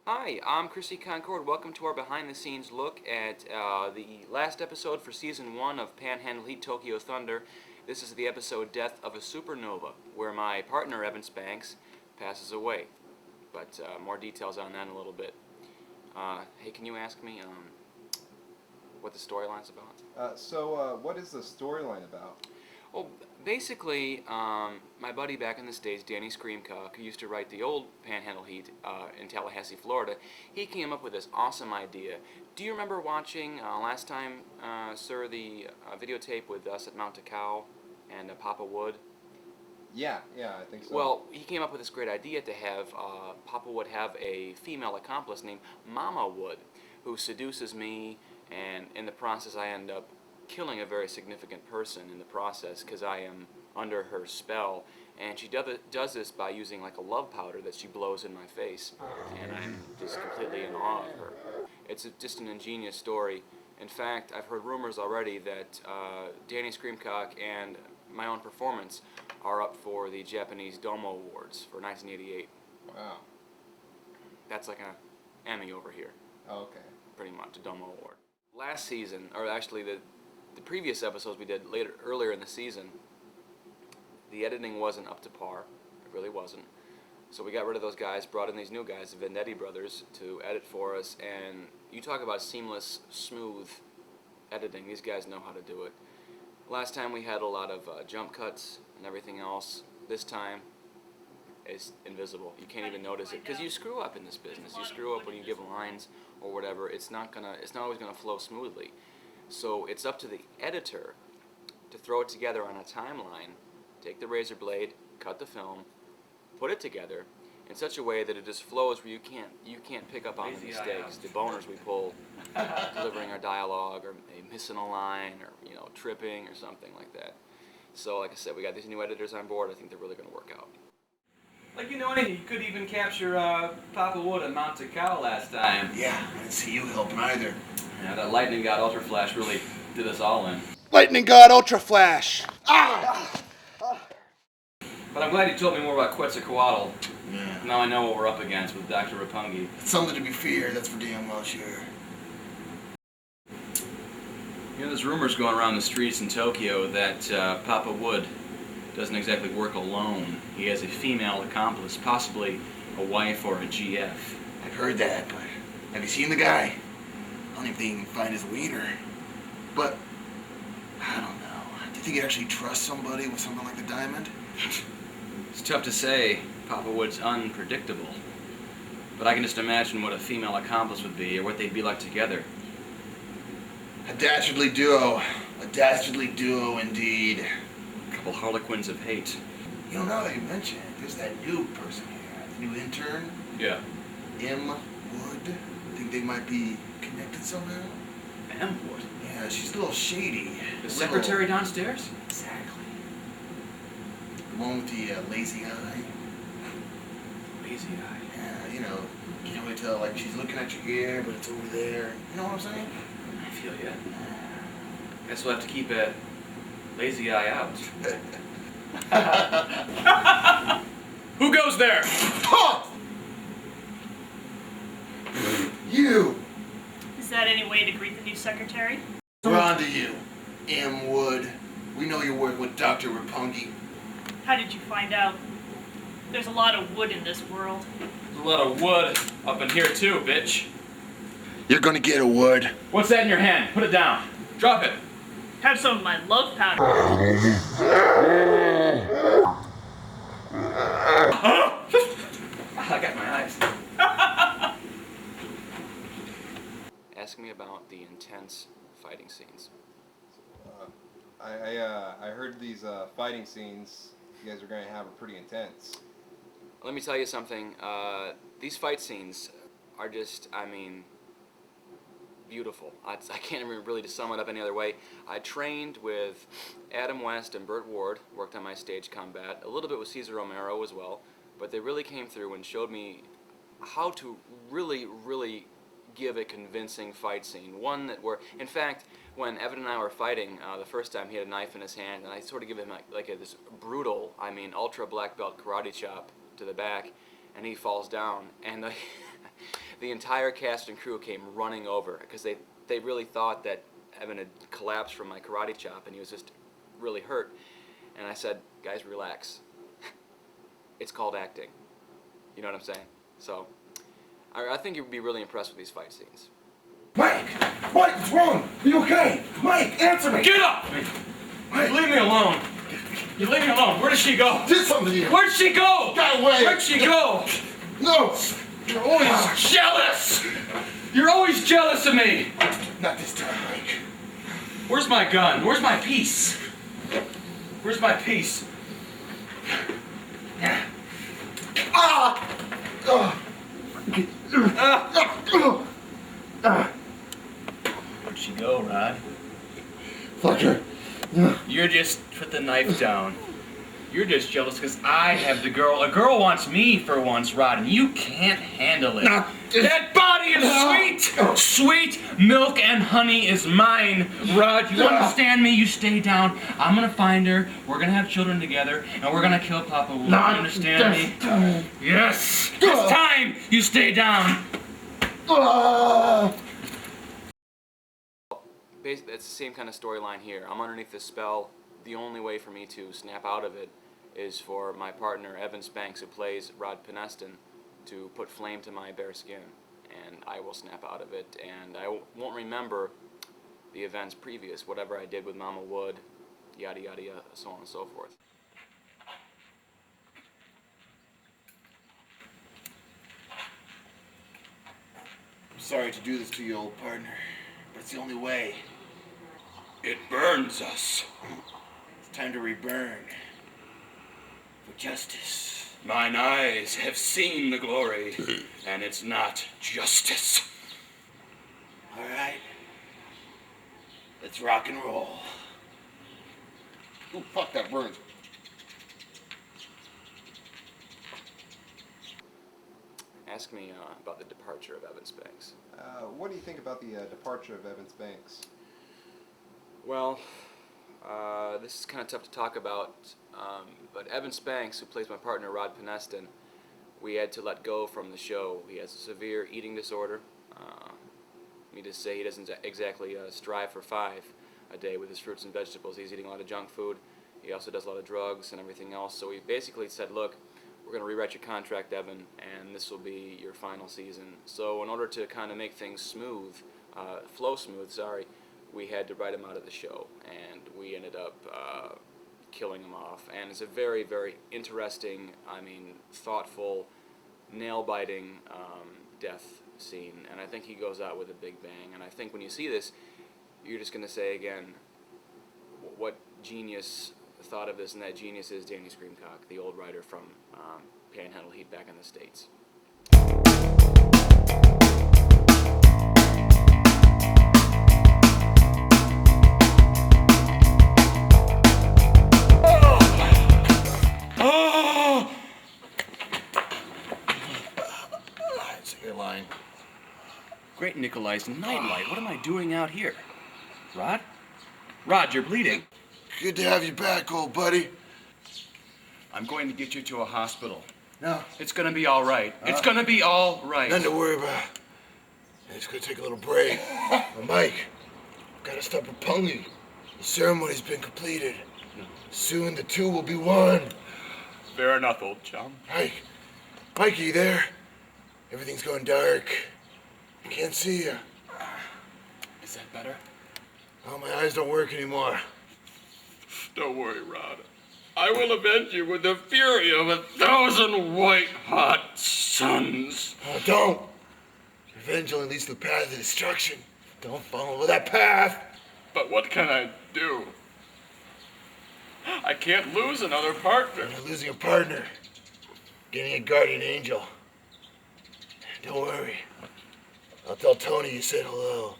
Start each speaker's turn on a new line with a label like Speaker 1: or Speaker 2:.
Speaker 1: Hi, I'm Krissy Koncorde. Welcome to our behind-the-scenes look at the last episode for Season 1 of Panhandle Heat Tokyo Thunder. This is the episode Death of a Supernova, where my partner, Evan Spanks, passes away. But more details on that in a little bit. Hey, can you ask me what the storyline's about?
Speaker 2: What is the storyline about?
Speaker 1: Well, basically, my buddy back in the States, Danny Screamcock, who used to write the old Panhandle Heat in Tallahassee, Florida, he came up with this awesome idea. Do you remember watching last time, sir, the videotape with us at Mount Takao and Papa Wood?
Speaker 2: Yeah, I think so.
Speaker 1: Well, he came up with this great idea to have Papa Wood have a female accomplice named Mama Wood, who seduces me, and in the process I end up killing a very significant person in the process because I am under her spell, and she does this by using like a love powder that she blows in my face, and I'm just completely in awe of her. It's just an ingenious story. In fact, I've heard rumors already that Danny Screamcock and my own performance are up for the Japanese Domo Awards for 1988.
Speaker 2: Wow.
Speaker 1: That's like an Emmy over here.
Speaker 2: Oh, okay.
Speaker 1: Pretty much, a Domo Award. Last season, or actually the previous episodes we did earlier in the season, the editing wasn't up to par. It really wasn't. So we got rid of those guys, brought in these new guys, the Vendetti brothers, to edit for us, and you talk about seamless, smooth editing. These guys know how to do it. Last time we had a lot of jump cuts and everything else. This time it's invisible. You can't even notice it because you screw up in this business. You screw up when you give lines or whatever. It's not always gonna flow smoothly. So it's up to the editor to throw it together on a timeline, take the razor blade, cut the film, put it together in such a way that it just flows where you can't pick up on the mistakes, the boners we pull, delivering our dialogue, or missing a line, or tripping or something like that. So like I said, we got these new editors on board. I think they're really going to work out.
Speaker 3: Like anything, you could even capture Papa Wood at Mount Takao last time.
Speaker 4: Yeah, I didn't see you helping either.
Speaker 3: Yeah, that Lightning God Ultra Flash really did us all in.
Speaker 4: Lightning God Ultra Flash!
Speaker 3: But I'm glad you told me more about Quetzalcoatl.
Speaker 4: Yeah.
Speaker 3: Now I know what we're up against with Dr. Rapungi.
Speaker 4: It's something to be feared, that's for damn well sure.
Speaker 3: You know, there's rumors going around the streets in Tokyo that Papa Wood doesn't exactly work alone. He has a female accomplice, possibly a wife or a GF.
Speaker 4: I've heard that, but have you seen the guy? I don't even think you can find his wiener. But, I don't know. Do you think you'd actually trust somebody with something like the diamond?
Speaker 3: It's tough to say. Papa Wood's unpredictable. But I can just imagine what a female accomplice would be, or what they'd be like together.
Speaker 4: A dastardly duo. A dastardly duo indeed.
Speaker 3: A couple harlequins of hate.
Speaker 4: You know, now that you mention it, there's that new person here, the new intern.
Speaker 3: Yeah.
Speaker 4: M. Wood. Think they might be connected somehow?
Speaker 3: M. Wood?
Speaker 4: Yeah, she's a little shady.
Speaker 3: The secretary downstairs?
Speaker 4: Exactly. The one with the lazy eye.
Speaker 3: Lazy eye.
Speaker 4: Yeah, you can't really tell, like, she's looking at your ear, but it's over there. You know what I'm saying?
Speaker 3: I feel ya. Guess we'll have to keep a lazy eye out. Who goes there?
Speaker 4: You!
Speaker 5: Is that any way to greet the new secretary?
Speaker 4: We're on to you, M. Wood. We know you're working with Dr. Rapungi.
Speaker 5: How did you find out? There's a lot of wood in this world.
Speaker 3: There's a lot of wood up in here too, bitch.
Speaker 4: You're gonna get a wood.
Speaker 3: What's that in your hand? Put it down. Drop it.
Speaker 5: Have some of my love powder.
Speaker 3: I got my eyes.
Speaker 1: Ask me about the intense fighting scenes.
Speaker 2: I heard these fighting scenes you guys are going to have are pretty intense.
Speaker 1: Let me tell you something. These fight scenes are just, beautiful. I can't even really sum it up any other way. I trained with Adam West and Burt Ward, worked on my stage combat, a little bit with Cesar Romero as well, but they really came through and showed me how to really, really give a convincing fight scene. One that in fact, when Evan and I were fighting the first time, he had a knife in his hand, and I sort of give him this brutal, ultra black belt karate chop to the back, and he falls down, and the entire cast and crew came running over because they really thought that Evan had collapsed from my karate chop and he was just really hurt. And I said, guys, relax. It's called acting. You know what I'm saying? So I think you'd be really impressed with these fight scenes.
Speaker 4: Mike! Mike, what's wrong? Are you okay? Mike, answer me!
Speaker 3: Get up!
Speaker 4: Mike,
Speaker 3: You leave me alone. You leave me alone. Where does she go?
Speaker 4: did something to you!
Speaker 3: Where'd she go?
Speaker 4: Get away!
Speaker 3: Where'd she go?
Speaker 4: No!
Speaker 3: You're always jealous. You're always jealous of me.
Speaker 4: Not this time, Mike.
Speaker 3: Where's my gun? Where's my piece? Where's my piece?
Speaker 4: Ah!
Speaker 3: Where'd she go, Rod?
Speaker 4: Fucker.
Speaker 3: You're just put the knife down. You're just jealous because I have the girl. A girl wants me for once, Rod, and you can't handle it. That body is sweet! Sweet milk and honey is mine, Rod. You understand me? You stay down. I'm gonna find her. We're gonna have children together, and we're gonna kill Papa Wood. You understand me? Yes! This time, you stay down.
Speaker 1: Basically, it's the same kind of storyline here. I'm underneath this spell. The only way for me to snap out of it is for my partner, Evan Spanks, who plays Rod Penniston, to put flame to my bare skin, and I will snap out of it, and I won't remember the events previous, whatever I did with Mama Wood, yada yada yada, so on and so forth.
Speaker 4: I'm sorry to do this to you, old partner, but it's the only way.
Speaker 3: It burns us.
Speaker 4: It's time to reburn. For justice.
Speaker 3: Mine eyes have seen the glory, and it's not justice.
Speaker 4: Alright. Let's rock and roll. Ooh, fuck, that burns.
Speaker 1: Ask me about the departure of Evan Spanks.
Speaker 2: What do you think about the departure of Evan Spanks?
Speaker 1: Well, this is kind of tough to talk about, but Evan Spanks, who plays my partner Rod Penniston, we had to let go from the show. He has a severe eating disorder. Me to say he doesn't exactly strive for 5 a day with his fruits and vegetables. He's eating a lot of junk food. He also does a lot of drugs and everything else. So we basically said, look, we're going to rewrite your contract, Evan, and this will be your final season. So in order to kind of make things smooth, flow smooth, sorry, we had to write him out of the show, and we ended up killing him off. And it's a very, very interesting, thoughtful, nail-biting death scene, and I think he goes out with a big bang. And I think when you see this, you're just going to say again, what genius thought of this, and that genius is Danny Screamcock, the old writer from Panhandle Heat back in the States.
Speaker 4: It's a good line.
Speaker 3: Great Nikolai's nightlight. What am I doing out here? Rod? Rod, you're bleeding.
Speaker 4: Good to have you back, old buddy.
Speaker 3: I'm going to get you to a hospital.
Speaker 4: No,
Speaker 3: It's gonna be all right. It's gonna be all right.
Speaker 4: nothing to worry about. I'm just gonna take a little break. Mike, gotta stop repunging. The ceremony's been completed. Soon the two will be one.
Speaker 3: Fair enough, old chum.
Speaker 4: Mike, Mikey, you there? Everything's going dark. I can't see you.
Speaker 3: Is that better?
Speaker 4: Oh, my eyes don't work anymore.
Speaker 3: Don't worry, Rod. I will avenge you with the fury of 1,000 white-hot suns.
Speaker 4: Oh, don't. Revenge only leads to the path of destruction. Don't follow that path.
Speaker 3: But what can I do? I can't lose another partner.
Speaker 4: You're losing a partner. Getting a guardian angel. Don't worry. I'll tell Tony you said hello.